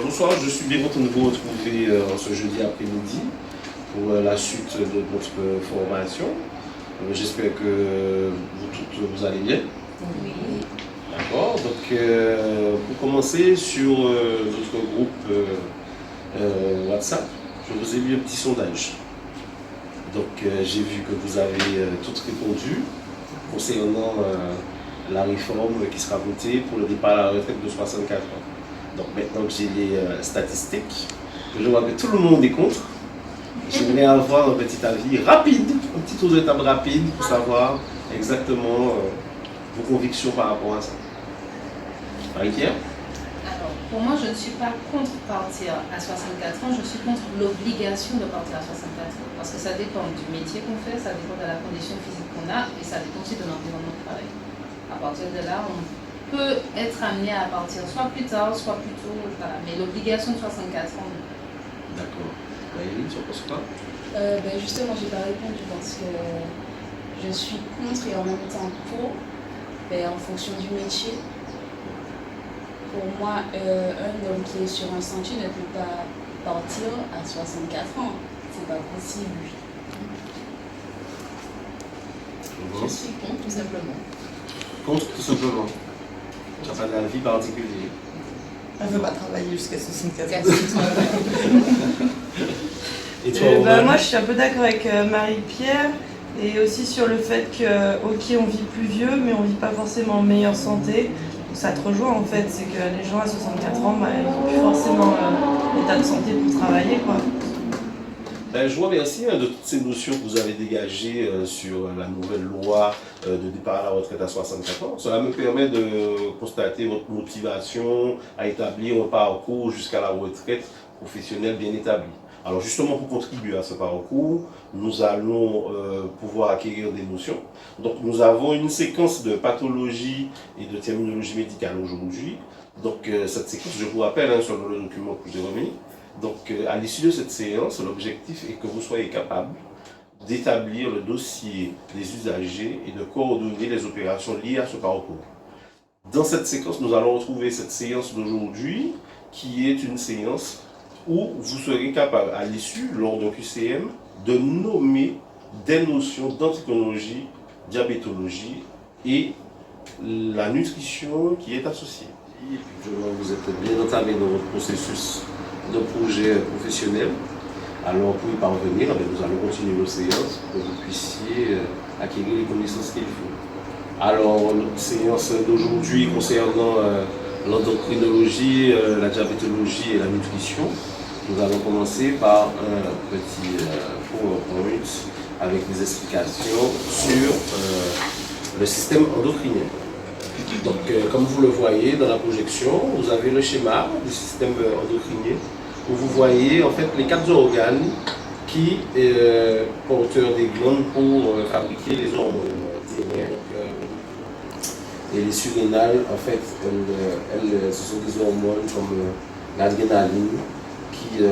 Bonsoir, je suis bien content de vous retrouver ce jeudi après-midi pour la suite de notre formation. J'espère que vous toutes vous allez bien. Oui. D'accord, donc pour commencer sur notre groupe WhatsApp, je vous ai mis un petit sondage. Donc j'ai vu que vous avez toutes répondu concernant la réforme qui sera votée pour le départ à la retraite de 64 ans. Donc maintenant que j'ai les statistiques, je vois que tout le monde est contre. J'aimerais avoir un petit avis rapide, un petit tour de table rapide pour savoir exactement vos convictions par rapport à ça. Marie-Pierre? Alors, pour moi, je ne suis pas contre partir à 64 ans, je suis contre l'obligation de partir à 64 ans. Parce que ça dépend du métier qu'on fait, ça dépend de la condition physique qu'on a et ça dépend aussi de l'environnement de travail. À partir de là, on peut être amené à partir soit plus tard, soit plus tôt, voilà. Mais l'obligation de 64 ans, non. D'accord. Maëlie, tu en penses quoi? Justement, j'ai pas répondu parce que je suis contre et en même temps pour, en fonction du métier. Pour moi, un homme qui est sur un sentier ne peut pas partir à 64 ans. C'est pas possible. Je suis contre, tout simplement. Contre, tout simplement. Tu n'as pas d'avis particulier. Elle ne veut pas travailler jusqu'à 64 ans. Et toi, Moi, je suis un peu d'accord avec Marie-Pierre et aussi sur le fait que, ok, on vit plus vieux, mais on vit pas forcément en meilleure santé. Donc, ça te rejoint en fait, c'est que les gens à 64 ans, ils n'ont plus forcément l'état de santé pour travailler, quoi. Je vous remercie de toutes ces notions que vous avez dégagées sur la nouvelle loi de départ à la retraite à 64 ans. Cela me permet de constater votre motivation à établir un parcours jusqu'à la retraite professionnelle bien établi. Alors justement, pour contribuer à ce parcours, nous allons pouvoir acquérir des notions. Donc nous avons une séquence de pathologie et de terminologie médicale aujourd'hui. Donc cette séquence, je vous rappelle sur le document que je vous ai remis. Donc à l'issue de cette séance, l'objectif est que vous soyez capable d'établir le dossier des usagers et de coordonner les opérations liées à ce parcours. Dans cette séquence, nous allons retrouver cette séance d'aujourd'hui qui est une séance où vous serez capable, à l'issue, lors d'un QCM, de nommer des notions d'endocrinologie, diabétologie et la nutrition qui est associée. Et puis, vous êtes bien entamé dans votre processus de projet professionnel. Alors, pour y parvenir, nous allons continuer nos séances pour que vous puissiez acquérir les connaissances qu'il faut. Alors, notre séance d'aujourd'hui concernant l'endocrinologie, la diabétologie et la nutrition, nous allons commencer par un petit PowerPoint avec des explications sur le système endocrinien. Donc, comme vous le voyez dans la projection, vous avez le schéma du système endocrinien où vous voyez en fait les 4 organes qui porteurs des glandes pour fabriquer les hormones. Et les surrénales, en fait, ce sont des hormones comme l'adrénaline qui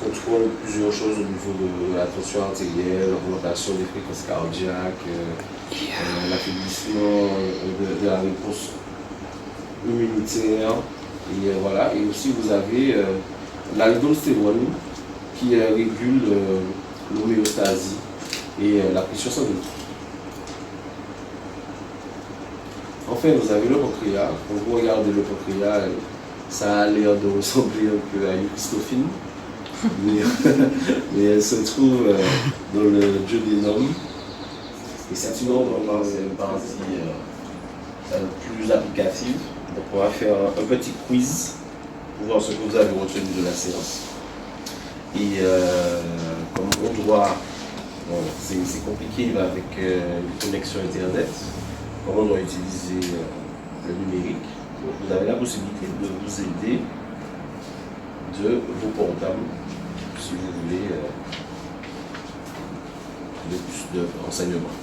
contrôlent plusieurs choses au niveau de la tension artérielle, l'augmentation des fréquences cardiaques, l'affaiblissement de la réponse immunitaire. Et voilà. Et aussi vous avez l'aldostérone qui régule l'homéostasie et la pression sanguine. Enfin, vous avez le pancréas. Quand vous regardez le pancréas, ça a l'air de ressembler un peu à une Christophine, mais elle se trouve dans le duodénum. Et c'est une partie plus applicative. Donc on va faire un petit quiz pour voir ce que vous avez retenu de la séance. Et comme on doit, c'est compliqué avec une connexion internet, comme on doit utiliser le numérique, donc vous avez la possibilité de vous aider de vos portables si vous voulez plus de renseignements.